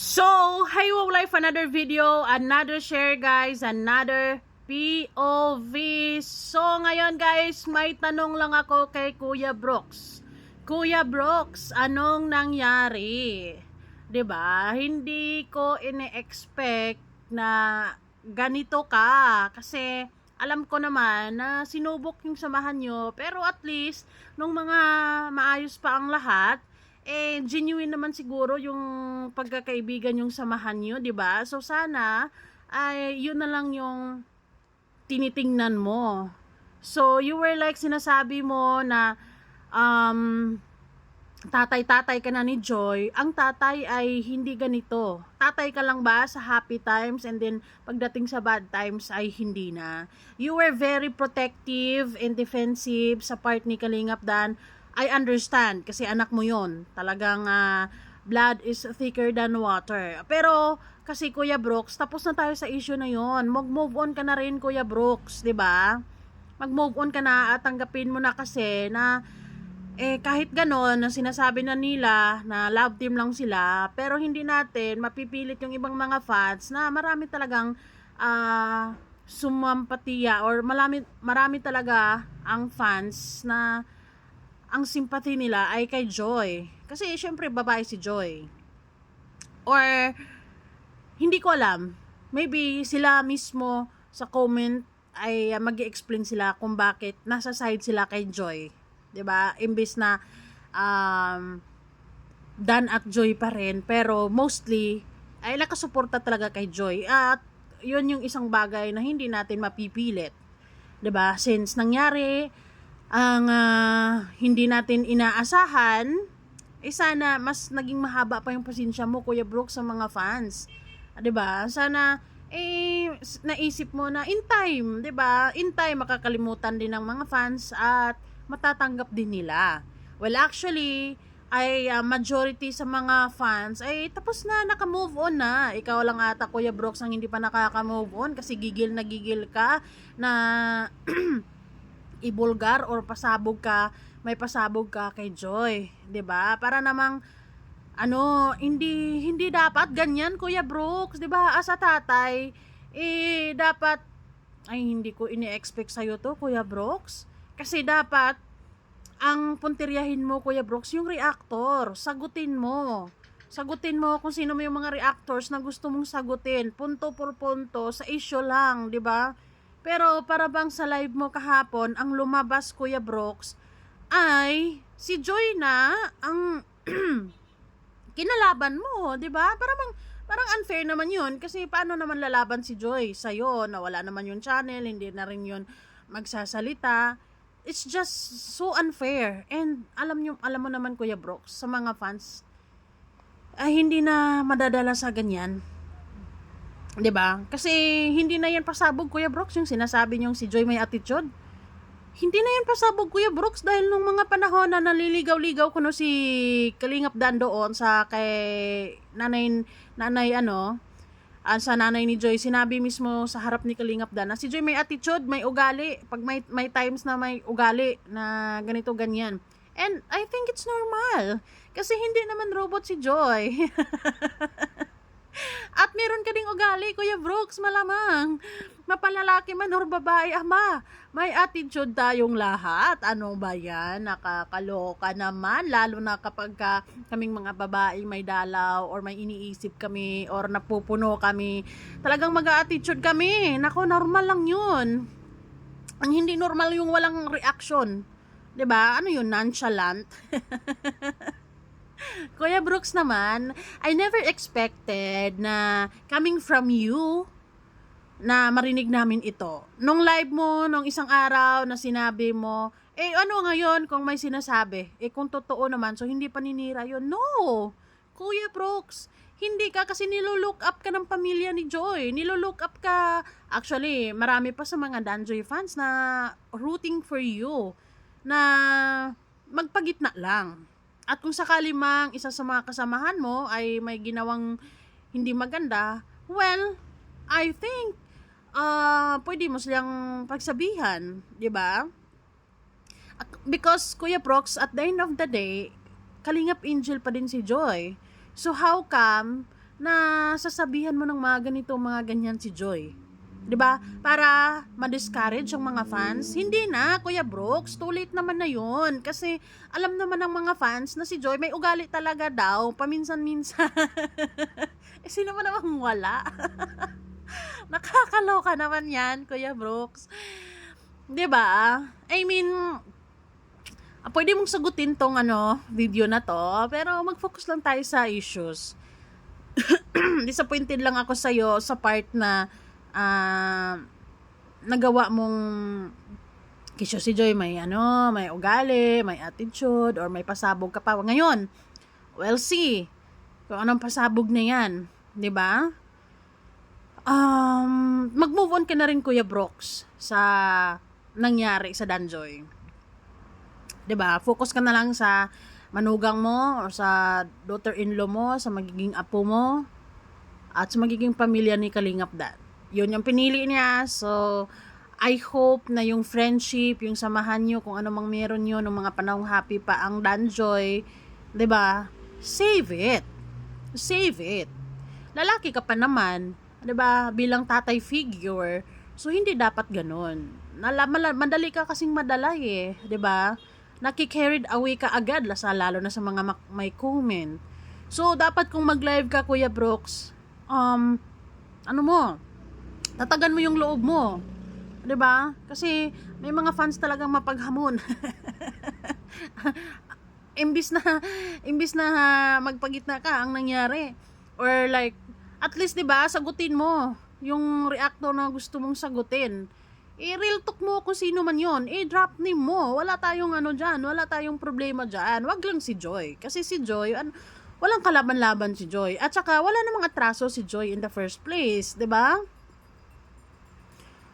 So, hi Wow Life, another video, another share guys, another POV. So, ngayon guys, may tanong lang ako kay Kuya Brooks. Kuya Brooks, anong nangyari? 'Di ba? Hindi ko ine-expect na ganito ka kasi alam ko naman na sinubok yung samahan nyo, pero at least nung mga maayos pa ang lahat, genuine naman siguro yung pagkakaibigan yung samahan nyo, 'di ba? So sana ay yun na lang yung tinitingnan mo. So you were like sinasabi mo na um tatay-tatay ka na ni Joy. Ang tatay ay hindi ganito. Tatay ka lang ba sa happy times and then pagdating sa bad times ay hindi na. You were very protective and defensive sa part ni Kalingap Dan. I understand kasi anak mo yon. Talagang blood is thicker than water. Pero kasi Kuya Brooks, tapos na tayo sa issue na yon. Mag-move on ka na rin Kuya Brooks, 'di ba? Mag-move on ka na at tanggapin mo na kasi na kahit ganon, na sinasabi na nila na love team lang sila, pero hindi natin mapipilit yung ibang mga fans na marami talagang sumampatiya or marami talaga ang fans na ang sympathy nila ay kay Joy. Kasi syempre babae si Joy. Or hindi ko alam, maybe sila mismo sa comment ay mag-explain sila kung bakit nasa side sila kay Joy. 'Di ba? Imbis na Dan at Joy pa rin, pero mostly ay nakasuporta talaga kay Joy. At 'yun yung isang bagay na hindi natin mapipilit. 'Di ba? Since nangyari ang hindi natin inaasahan, sana mas naging mahaba pa yung pasensya mo Kuya Brooks sa mga fans. 'Di ba? Sana naisip mo na in time, 'di ba? In time makakalimutan din ng mga fans at matatanggap din nila. Well, actually, ay majority sa mga fans ay tapos na, naka-move on na. Ikaw lang ata Kuya Brooks ang hindi pa nakaka-move on kasi gigil na gigil ka na ibulgar or pasabog ka, may pasabog ka kay Joy, 'di ba? Para namang hindi dapat ganyan Kuya Brooks, 'di ba? As a tatay, dapat ay hindi ko ini-expect sa iyo to Kuya Brooks. Kasi dapat ang puntiryahin mo Kuya Brooks yung reactor, sagutin mo. Sagutin mo kung sino mo yung mga reactors na gusto mong sagutin, punto por punto sa issue lang, 'di ba? Pero para bang sa live mo kahapon, ang lumabas Kuya Brooks ay si Joy na ang kinalaban mo, 'di ba? Parang unfair naman 'yun kasi paano naman lalaban si Joy sa iyo na wala naman yung channel, hindi na rin 'yun magsasalita. It's just so unfair. And alam mo naman Kuya Brooks, sa mga fans ay hindi na madadala sa ganyan. 'Di ba? Kasi hindi na 'yan pasabog Kuya Brooks yung sinasabi niyong si Joy may attitude. Hindi na 'yan pasabog Kuya Brooks dahil nung mga panahon na naliligaw-ligaw ko no si Kalingap Dan doon sa kay nanay sa nanay ni Joy, sinabi mismo sa harap ni Kalingap Dan na si Joy may attitude, may ugali. Pag may times na may ugali na ganito ganyan. And I think it's normal. Kasi hindi naman robot si Joy. At meron ka ding ugali, Kuya Brooks, malamang. Mapalalaki man or babae, ama. May attitude tayong lahat. Ano ba yan? Nakakaloka naman. Lalo na kapag kaming mga babae may dalaw or may iniisip kami or napupuno kami. Talagang mag-attitude kami. Nako, normal lang yun. Ang hindi normal yung walang reaction. 'Di ba? Ano yun? Nonchalant. Kuya Brooks naman, I never expected na coming from you na marinig namin ito. Nung live mo, nung isang araw na sinabi mo, ano ngayon kung may sinasabi? Kung totoo naman, so hindi paninira yun. No! Kuya Brooks, hindi ka kasi nilolook up ka ng pamilya ni Joy. Nilolook up ka, actually, marami pa sa mga Danjoy fans na rooting for you na magpagitna lang. At kung sakali mang isa sa mga kasamahan mo ay may ginawang hindi maganda, well, I think pwede mo silang pagsabihan, 'di ba? Because Kuya Brooks, at the end of the day, Kalingap Angel pa din si Joy. So how come na sasabihan mo ng mga ganito, mga ganyan si Joy. 'Di ba? Para ma-discourage ang mga fans. Hindi na, Kuya Brooks, too late naman na 'yon. Kasi alam naman ng mga fans na si Joy may ugali talaga daw, paminsan-minsan. Sino man namang wala. Nakakaloka naman 'yan, Kuya Brooks. 'Di ba? I mean, pwede mong sagutin tong video na to, pero mag-focus lang tayo sa issues. Disappointed lang ako sa'yo sa part na nagawa mong kisyo si Joy may may ugali, may attitude, or may pasabog ka pa. Ngayon, we'll see kung anong pasabog na yan. 'Di ba? Mag-move on ka na rin, Kuya Brooks, sa nangyari sa Danjoy. 'Di ba? Focus ka na lang sa manugang mo or sa daughter-in-law mo, sa magiging apo mo, at sa magiging pamilya ni Kalingap Dan. Yun yung pinili niya. So, I hope na yung friendship, yung samahan nyo, kung ano mang meron nyo, nung mga panahong happy pa ang Danjoy, 'di ba? Save it. Save it. Lalaki ka pa naman, 'di ba? Bilang tatay figure. So, hindi dapat ganun. Madali ka kasing madala 'di ba? Naki-carried away ka agad, lalo na sa mga may comment. So, dapat kung mag-live ka, Kuya Brooks, tatagan mo yung loob mo. 'Di ba? Kasi may mga fans talagang mapaghamon. imbis na magpagitna ka ang nangyari. Or like, at least 'di ba, sagutin mo yung reactor na gusto mong sagutin. Real talk mo kung sino man yon. Drop name mo. Wala tayong dyan. Wala tayong problema dyan. Wag lang si Joy. Kasi si Joy, walang kalaban-laban si Joy. At saka, wala namang atraso si Joy in the first place. 'Di ba?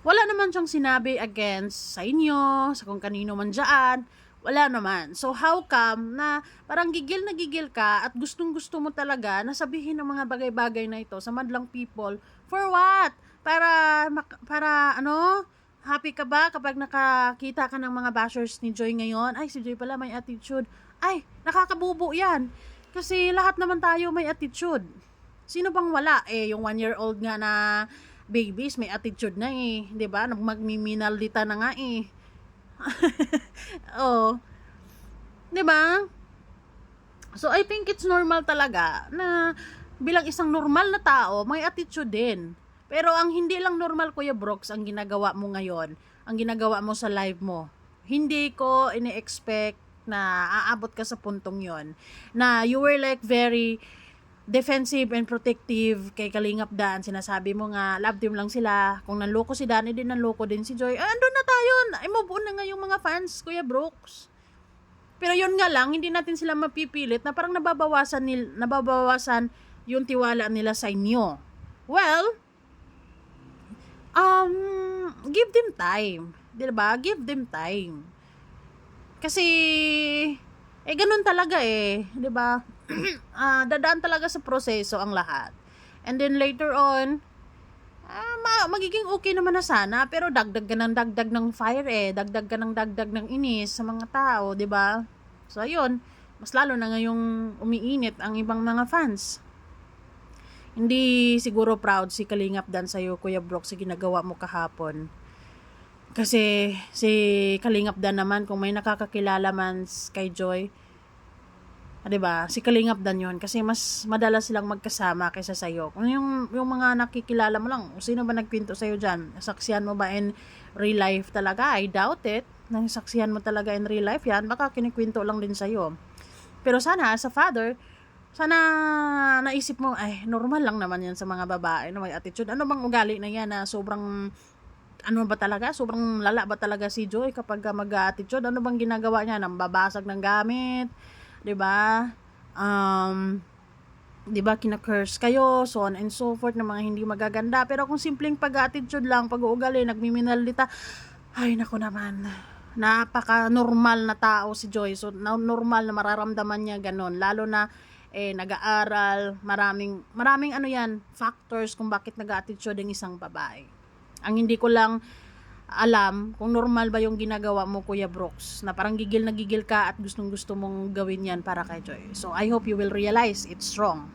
Wala naman siyang sinabi against sa inyo, sa kung kanino man dyan. Wala naman. So, how come na parang gigil na gigil ka at gustong-gusto mo talaga na sabihin ng mga bagay-bagay na ito sa madlang people? For what? Para happy ka ba kapag nakakita ka ng mga bashers ni Joy ngayon? Ay, si Joy pala may attitude. Ay, nakakabubo yan. Kasi lahat naman tayo may attitude. Sino bang wala? Yung 1-year-old nga na babies may attitude na 'di ba? Magmiminaldita na nga Oh. 'Di ba? So I think it's normal talaga na bilang isang normal na tao, may attitude din. Pero ang hindi lang normal, Kuya Brooks, ang ginagawa mo ngayon, ang ginagawa mo sa live mo. Hindi ko ini-expect na aabot ka sa puntong 'yon. Na you were like very defensive and protective kay Kalingap Dan. Sinasabi mo nga, love team lang sila. Kung nanloko si Dan, din nanloko din si Joy. Andun na tayo. Move on na nga yung mga fans, Kuya Brooks. Pero yun nga lang, hindi natin sila mapipilit na parang nababawasan yung tiwala nila sa inyo. Well, give them time. Diba? Give them time. Kasi, ganun talaga diba? Dadaan talaga sa proseso ang lahat. And then later on, magiging okay naman na sana, pero dagdag ka ng fire dagdag ka ng inis sa mga tao, 'di ba? So ayun, mas lalo na ngayong umiinit ang ibang mga fans. Hindi siguro proud si Kalingap Dan sa iyo, Kuya Brooks, sa ginagawa mo kahapon. Kasi si Kalingap Dan naman, kung may nakakakilala man kay Joy, 'di ba? Si Kalingap Dan 'yon kasi mas madalas silang magkasama kaysa sa iyo. Kung yung mga nakikilala mo lang, sino ba nagkwento sa iyo diyan? Nasaksihan mo ba in real life talaga? I doubt it. Nasaksihan mo talaga in real life 'yan, baka kinikwento lang din sa iyo. Pero sana as a father, sana naisip mo, ay normal lang naman 'yan sa mga babae na may attitude. Ano bang ugali na 'yan na sobrang sobrang lala ba talaga si Joy kapag mag-attitude? Ano bang ginagawa niya? Nambabasag ng gamit, 'di ba? 'Di ba kina-curse kayo, so on and so forth, ng mga hindi magaganda. Pero kung simpleng pag-attitude lang, pag-uugali, nagmiminalita, ay nako naman. Napaka-normal na tao si Joy. So normal na mararamdaman niya ganun, lalo na nag-aaral, maraming factors kung bakit nag-attitude ang isang babae. Ang hindi ko lang alam kung normal ba yung ginagawa mo, Kuya Brooks, na parang gigil na gigil ka at gustong gusto mong gawin yan para kay Joy. So I hope you will realize it's wrong.